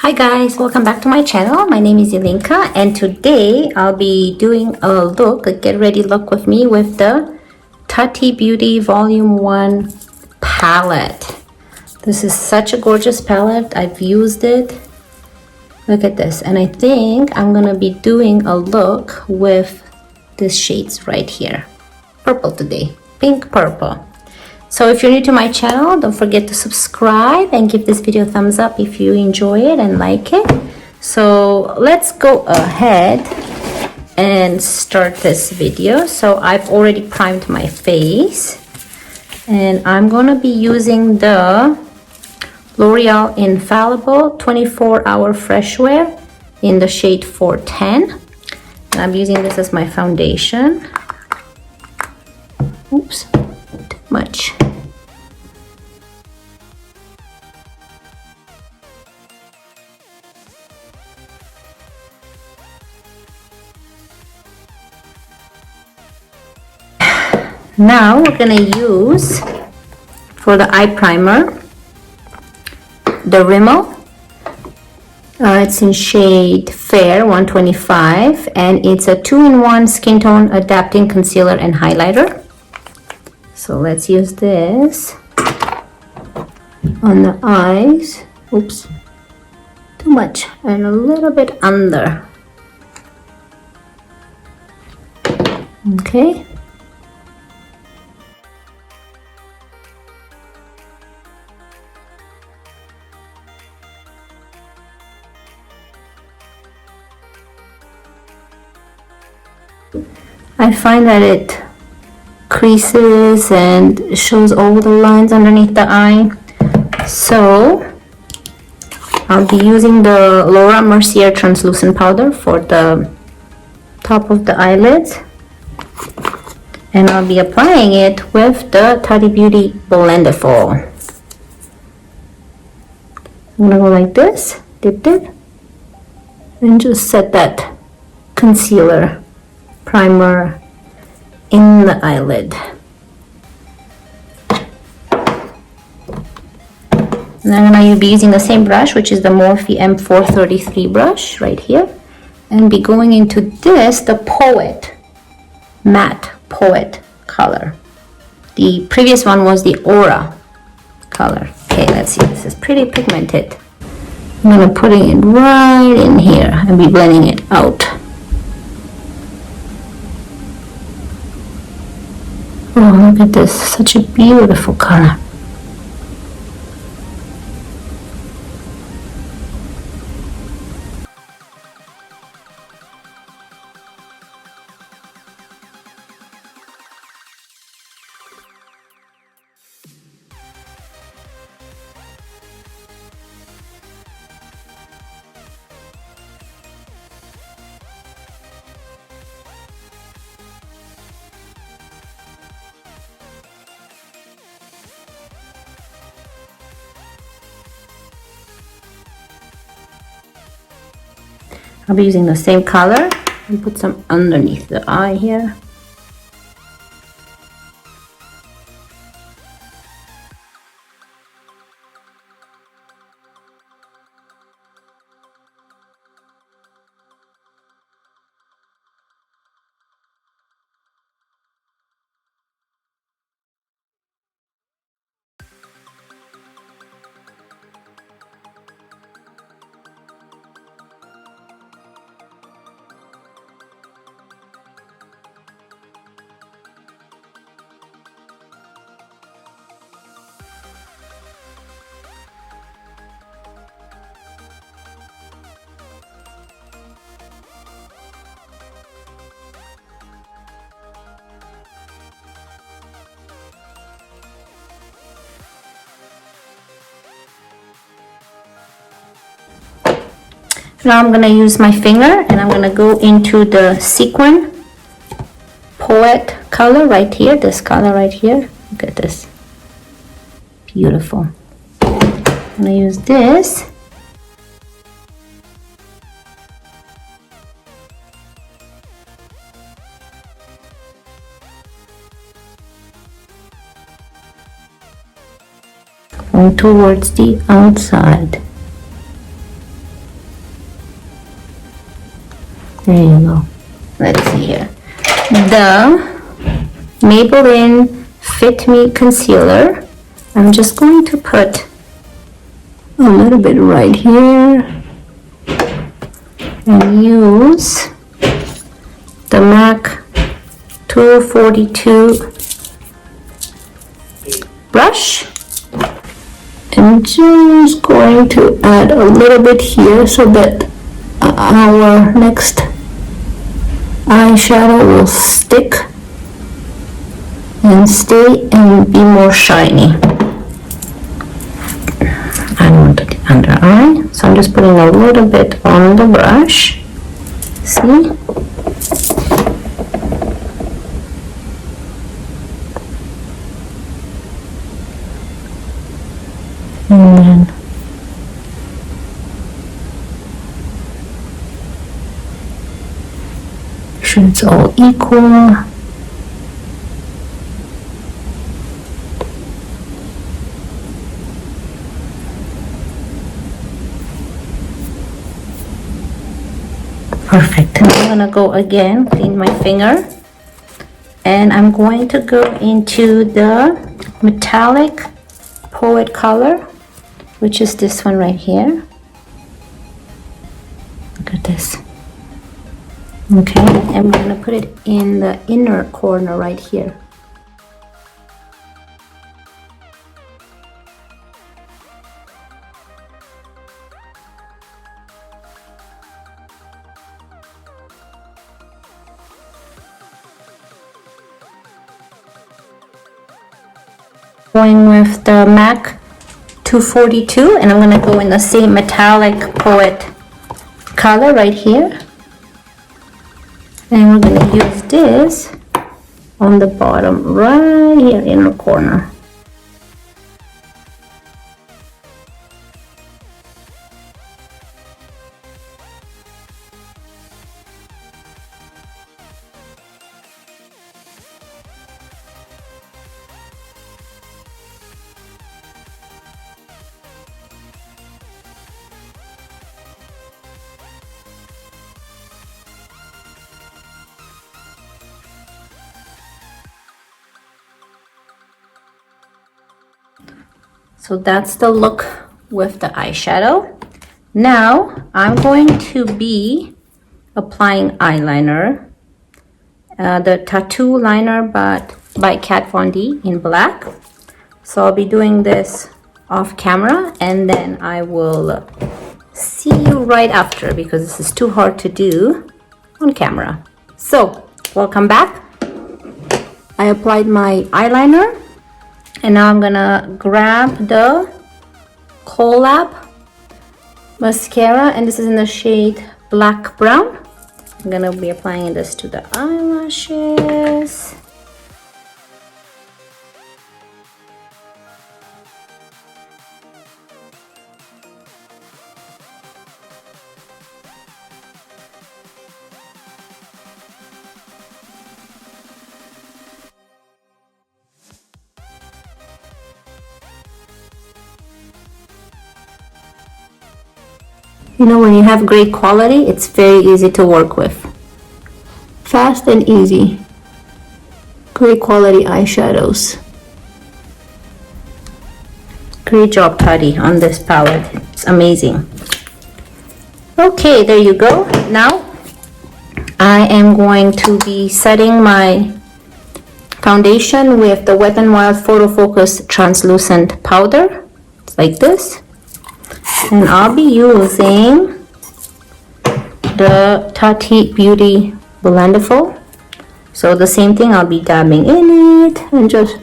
Hi guys, welcome back to my channel. My name is Ilinca and today I'll be doing a get ready look with me with the Tati Beauty Volume 1 palette. This is such a gorgeous palette. I've used it. Look at this. And I think I'm gonna be doing a look with these shades right here. Purple today, pink purple. So if you're new to my channel, don't forget to subscribe and give this video a thumbs up if you enjoy it and like it. So let's go ahead and start this video. So I've already primed my face and I'm gonna be using the L'Oreal Infallible 24-Hour Fresh Wear in the shade 410. And I'm using this as my foundation. Oops. Much. Now we're gonna use for the eye primer the RIMMEL. It's in shade Fair 125 and it's a 2-in-1 skin tone adapting concealer and highlighter. So let's use this on the eyes. Oops, too much, and a little bit under. Okay. I find that it creases and shows all the lines underneath the eye. So I'll be using the MERCIER translucent powder for the top of the eyelids, and I'll be applying it with the Tati Beauty Blendiful. I'm gonna go like this, dip it, and just set that concealer primer in the eyelid. And I'm going to be using the same brush, which is the Morphe M433 brush right here, and be going into this, the matte Poet color. The previous one was the Aura color. Okay, let's see, this is pretty pigmented. I'm going to put it right in here and be blending it out. Oh, look at this, such a beautiful color. I'll be using the same color and put some underneath the eye here. Now I'm going to use my finger and I'm going to go into the sequin Poet color right here, this color right here. Look at this. Beautiful. I'm going to use this. Going towards the outside. There you go. Let's see here. The Maybelline Fit Me Concealer. I'm just going to put a little bit right here and use the MAC 242 brush. I'm just going to add a little bit here so that our next eyeshadow will stick and stay and be more shiny. I don't want the under eye, so I'm just putting a little bit on the brush. See? And then make sure it's all equal. Perfect. And I'm gonna go again, clean my finger, and I'm going to go into the metallic Poet color, which is this one right here. Look at this. Okay, and we're gonna put it in the inner corner right here. Going with the MAC 242, and I'm going to go in the same metallic Poet color right here, and we're going to use this on the bottom right here, inner corner. So that's the look with the eyeshadow. Now I'm going to be applying eyeliner, the tattoo liner but by Kat Von D in black. So I'll be doing this off camera, and then I will see you right after because this is too hard to do on camera. So welcome back. I applied my eyeliner, and now I'm gonna grab the Collab mascara, and this is in the shade Black Brown. I'm gonna be applying this to the eyelashes. You know, when you have great quality, it's very easy to work with. Fast and easy. Great quality eyeshadows. Great job, Tati, on this palette. It's amazing. Okay, there you go. Now, I am going to be setting my foundation with the Wet n Wild Photofocus translucent powder. It's like this. And I'll be using the Tati Beauty Blendiful. So the same thing, I'll be dabbing in it and just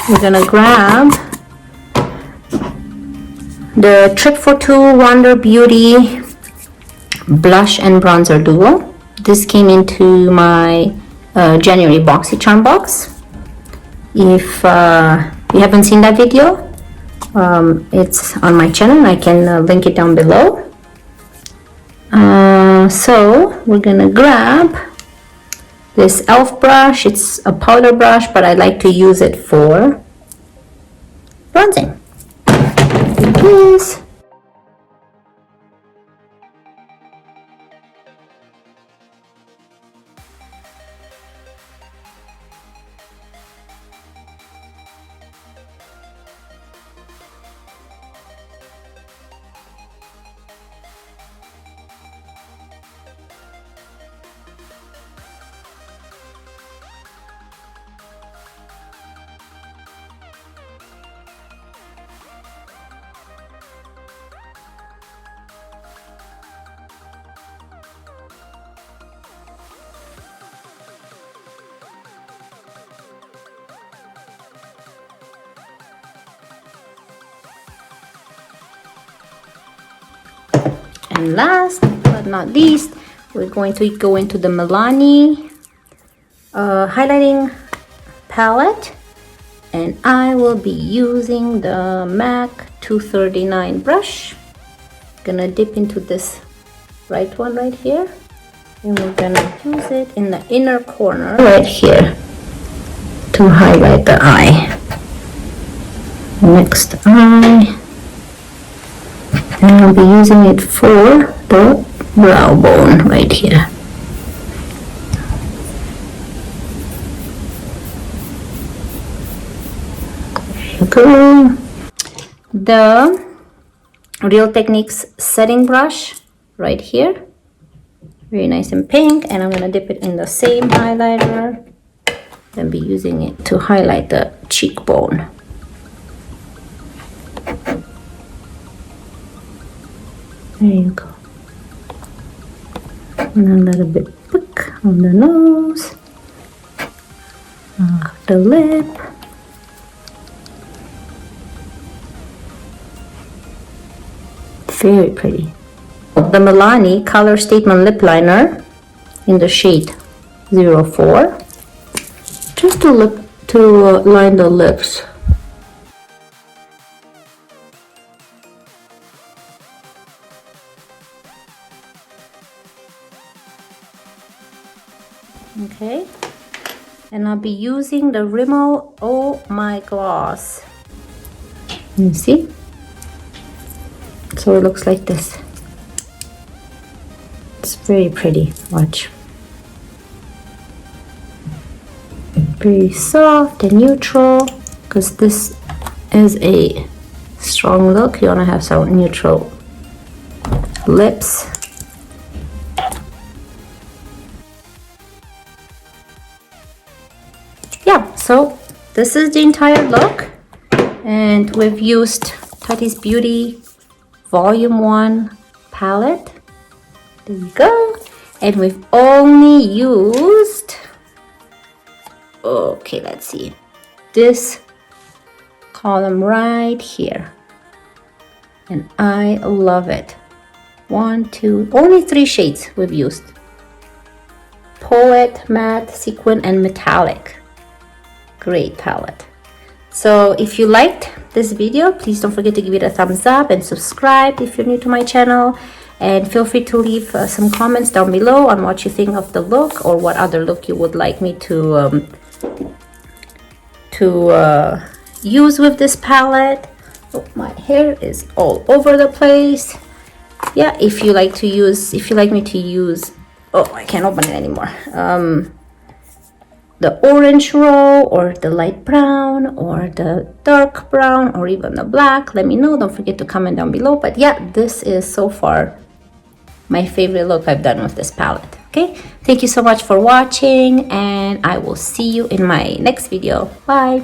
we're gonna grab the Trip for Two Wonder Beauty blush and bronzer duo. This came into my January Boxycharm box. If you haven't seen that video, it's on my channel. I can link it down below. So we're gonna grab this e.l.f. brush. It's a powder brush, but I like to use it for bronzing. It is. And last but not least, we're going to go into the Milani highlighting palette, and I will be using the MAC 239 brush. Gonna dip into this right one right here, and we're gonna use it in the inner corner right here to highlight the eye. Next eye. And I'll be using it for the brow bone right here. There you go. The Real Techniques setting brush right here. Very nice and pink. And I'm going to dip it in the same highlighter and be using it to highlight the cheekbone. There you go. And a little bit quick on the nose, the lip. Very pretty. The Milani Color Statement Lip Liner in the shade 04. Just to line the lips. Okay, and I'll be using the RIMMEL Oh My Gloss. You see? So it looks like this. It's very pretty. Watch. Very soft and neutral, because this is a strong look. You want to have some neutral lips. Yeah, so this is the entire look, and we've used Tati's Beauty Volume 1 palette. There you go. And we've only used, okay, let's see, this column right here. And I love it. 1, 2, only 3 shades we've used. Poet, Matte, Sequin, and Metallic. Great palette. So if you liked this video, please don't forget to give it a thumbs up and subscribe if you're new to my channel, and feel free to leave some comments down below on what you think of the look, or what other look you would like me to use with this palette. Oh, my hair is all over the place. Yeah, if you like me to use, oh, I can't open it anymore, the orange row, or the light brown, or the dark brown, or even the black, let me know. Don't forget to comment down below. But yeah, this is so far my favorite look I've done with this palette. Okay, thank you so much for watching, and I will see you in my next video. Bye.